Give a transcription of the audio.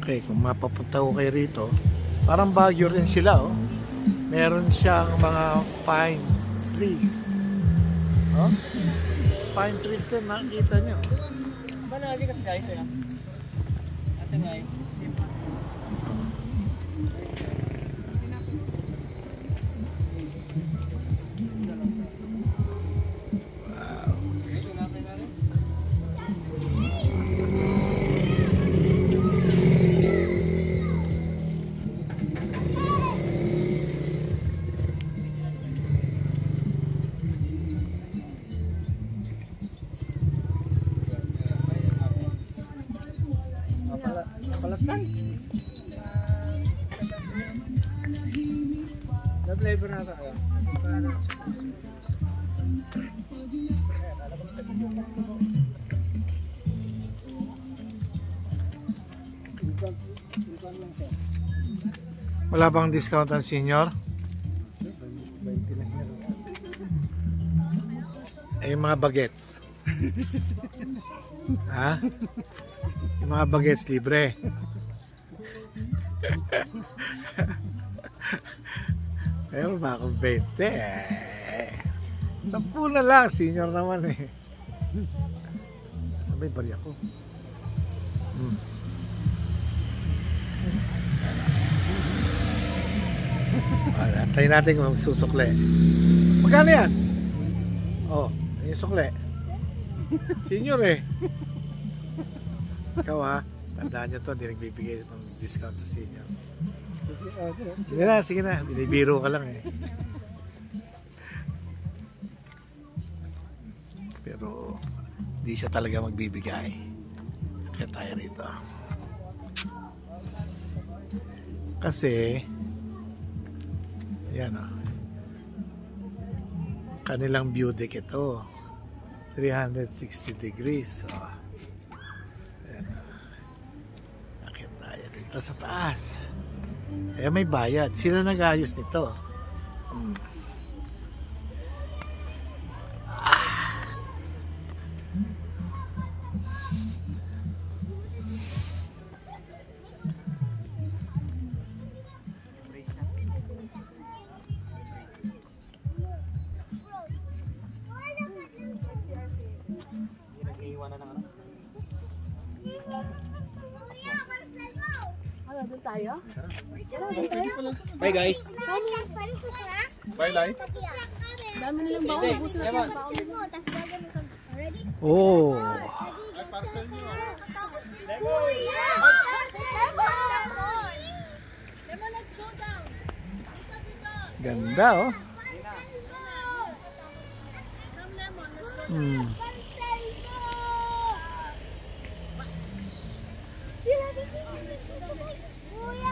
Okay, kung mapapunta ko kayo rito, parang Baguio rin sila, oh. Meron siyang mga pine trees. Oh? Pine trees din, nakikita nyo. Ba lagi kasi guys, ito ate guys. Palatan. Na-flavor na ito. Wala bang discount ang senior? 20 lang yan. Eh, yung mga bagets. Ha? Yung mga bagets libre. Pero ba akong 20 eh. 10 na lang, senior naman eh. Sabay bari ako. Antayin natin kung susukle. Magkano yan? Oh, yung sukle. Senior eh. Ikaw ha, tandaan nyo to, hindi nagbibigay ng discount sa senior. Sige na, binibiro ka lang eh. Pero hindi siya talaga magbibigay. Kaya tayo rito. Kasi yan o, kanilang view deck ito, 360 degrees. So, sa taas. Kaya may bayad. Sila nag-ayos nito. Doon tayo? Bye guys. Bye live. Dami nilang baon. Ubusin natin yung baon. Oh. Parcel nyo. Lemon, let's go down. Ganda oh. Come Lemon, let's go. Kuya,